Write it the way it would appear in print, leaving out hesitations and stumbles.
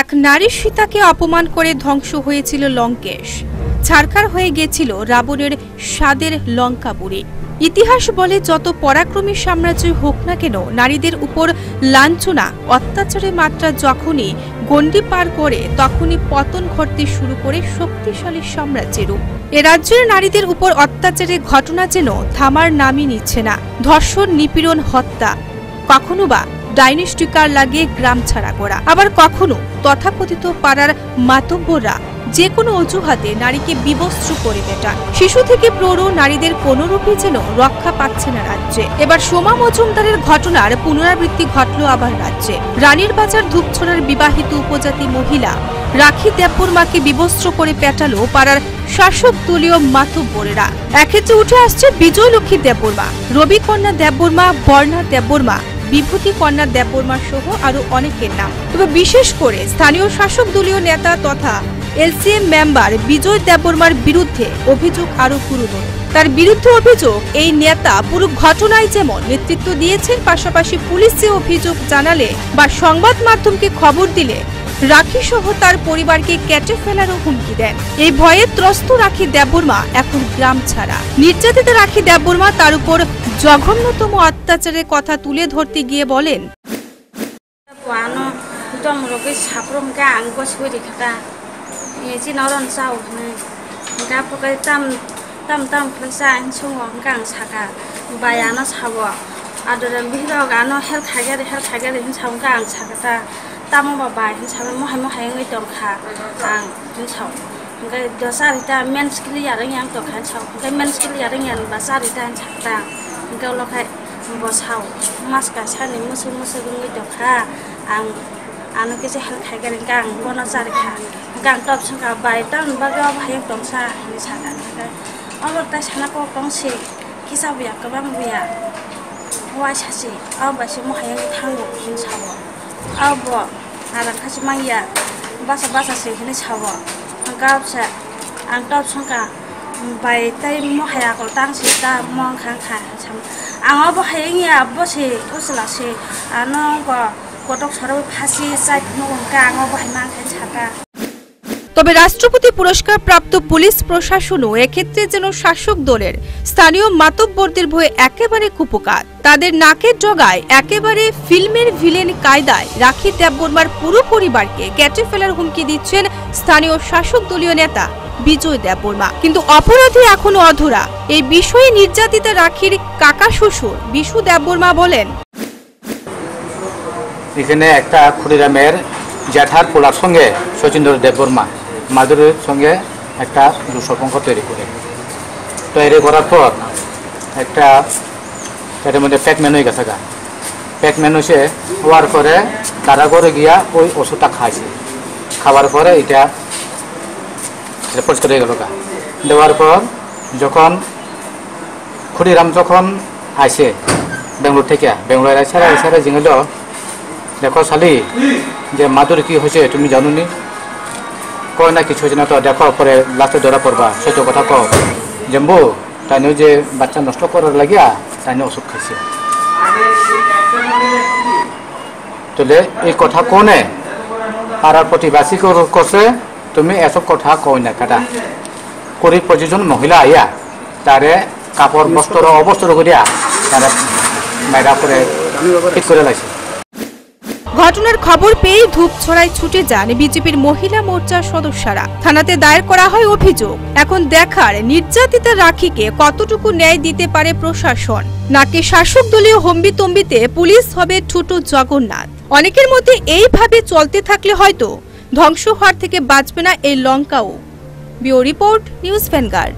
এক নারী সীতাকে অপমান করে ধ্বংস হয়েছিল লঙ্কেশ। ছারখার হয়ে গেছিল রাবণের স্বাদের লঙ্কাপুরী। ইতিহাস বলে যত পরাক্রমী সাম্রাজ্য হোক না কেন, নারীদের উপর লাঞ্ছনা অত্যাচারের মাত্রা যখনই গণ্ডি পার করে তখনই পতন ঘটতে শুরু করে শক্তিশালী সাম্রাজ্যেরও। এ রাজ্যের নারীদের উপর অত্যাচারের ঘটনা যেন থামার নামই নিচ্ছে না। ধর্ষণ, নিপীড়ন, হত্যা, কখনো বা ডাইনিস্টিকার লাগে গ্রাম ছাড়া করা, আবার কখনো তথাকথিত পাড়ার মাতব্বররা যে কোনো অজুহাতে নারীকে বিবস্ত্র করে মেটান। শিশু থেকে প্রৌঢ় নারীদের কোনোরূপে যেন রক্ষা পাচ্ছে না রাজ্যে। এবার সোমা মজুমদারের ঘটনার পুনরাবৃত্তি ঘটল আবার রাজ্যে। রানীর বাজার ধূপছড়ার বিবাহিত উপজাতি মহিলা রাখি দেববর্মাকে বিবস্ত্র করে পেটালো পাড়ার শাসক দলীয় মাতব্বরেরা। এক্ষেত্রে উঠে আসছে বিজয়লক্ষ্মী দেববর্মা, রবি কন্যা দেববর্মা, বর্ণা দেববর্মা, বিভূতি কন্যা দেববর্মা সহ আরো অনেকের নাম। তবে বিশেষ করে স্থানীয় শাসক দলীয় নেতা তথা এলসিএম মেম্বার বিজয় দেববর্মার বিরুদ্ধে অভিযোগ আরো গুরুতর। তার বিরুদ্ধে অভিযোগ, এই নেতা পুরো ঘটনায় যেমন নেতৃত্ব দিয়েছেন, পাশাপাশি পুলিশে অভিযোগ জানালে বা সংবাদ মাধ্যমকে খবর দিলে রাখি সহ তার পরিবারকে কেটে ফেলারও হুমকি দেন। এই ভয়ে ত্রস্ত রাখি দেববর্মা এখন গ্রাম ছাড়া। নির্যাতিত রাখি দেববর্মা তার উপর জঘন্যতম অত্যাচারের কথা তুলে ধরতে গিয়ে বলেন, Tamo babai hinsaba mohai ngai tongkha ang hinsau ngai dosarita menskili yarang yang tongkha chau ngai menskili yarang yang basarita chakta ngai lokai bosau maska chani musu ngai tongkha ang anu ke se hal khaiga gang bona sarikha gang top sanga bai tan baga bhai tongsa hinsada ngai alo ta sana ko tongsi kisabuya kabang buya wa chasi abasi mohai thango hinsau abo ada kasih maya basa sih ini cawa angkap saya angkap sangka bayi tapi mau hayal kalau tang sih ta mau kangkang sama angkap hayangnya abo sih usulah sih anu kodok sarawi pasi saya nungka angkap hayang kacaka। তবে রাষ্ট্রপতি পুরস্কার প্রাপ্ত police প্রশাসনও এক্ষেত্রে যেন শাসক দলের স্থানীয় মাতব্বরদের ভয়ে একেবারে কুপোকাত। তাদের নাকের ডগায় একেবারে ফিল্মের ভিলেন কায়দায় রাখি দেববর্মার পুরো পরিবারকে কেটে ফেলার হুমকি দিচ্ছেন স্থানীয় শাসক দলীয় নেতা বিজয় দেববর্মা। কিন্তু অপরাধী এখনো অধরা। এই বিষয়ে নির্যাতিতা রাখির কাকা শ্বশুর বিশু দেববর্মা বলেন, এখানে একটা ক্ষুদিরামের জ্যাঠার পোলার সঙ্গে শচীন্দ্র দেববর্মা মাদুরের সঙ্গে একটা দুঃসম্পর্ক তৈরি করার পর একটা এটার মধ্যে প্যাকম্যান হয়ে গেছে। প্যাকম্যান হয়েছে হওয়ার পরে কারাগারে গিয়া ওই ওষুধটা খাইছে। খাওয়ার পরে এটা পরিষ্কার হয়ে গেল। দেওয়ার পর যখন ক্ষুদিরাম যখন আইসে বেঙ্গলোর থেকে, বেঙ্গলোর এছাড়া জিঙেল, দেখো শালি যে মাদুর কি হয়েছে তুমি জানো নি? কয় না কিছু হয়েছে না, তো দেখো পরে লাস্টে ধরা পড়বা, সত্য কথা কও জম্বু তাইও যে বাচ্চা নষ্ট করার লাগিয়া তাইও ওষুধ খাইছে। তাহলে এই কথা কোনে পাড়ার প্রতিবাসী করছে, তুমি এসব কথা কই না কাটা করি। 25 জন মহিলা আইয়া তারে কাপড় বস্ত্র অবস্ত্র করিয়া তারা মেয়েরা করে ঠিক করে লাগছে। ঘটনার খবর পেয়ে ধূপছড়ায় ছুটে যান বিজেপির মহিলা মোর্চার সদস্যরা। থানাতে দায়ের করা হয় অভিযোগ। এখন দেখার নির্যাতিতা রাখিকে কতটুকু ন্যায় দিতে পারে প্রশাসন, নাকি শাসক দলীয় হম্বিতম্বিতে পুলিশ হবে ছোট জগন্নাথ। অনেকের মধ্যে এইভাবে চলতে থাকলে হয়তো ধ্বংস হওয়ার থেকে বাঁচবে না এই লঙ্কাও। Bureau report, News vanguard.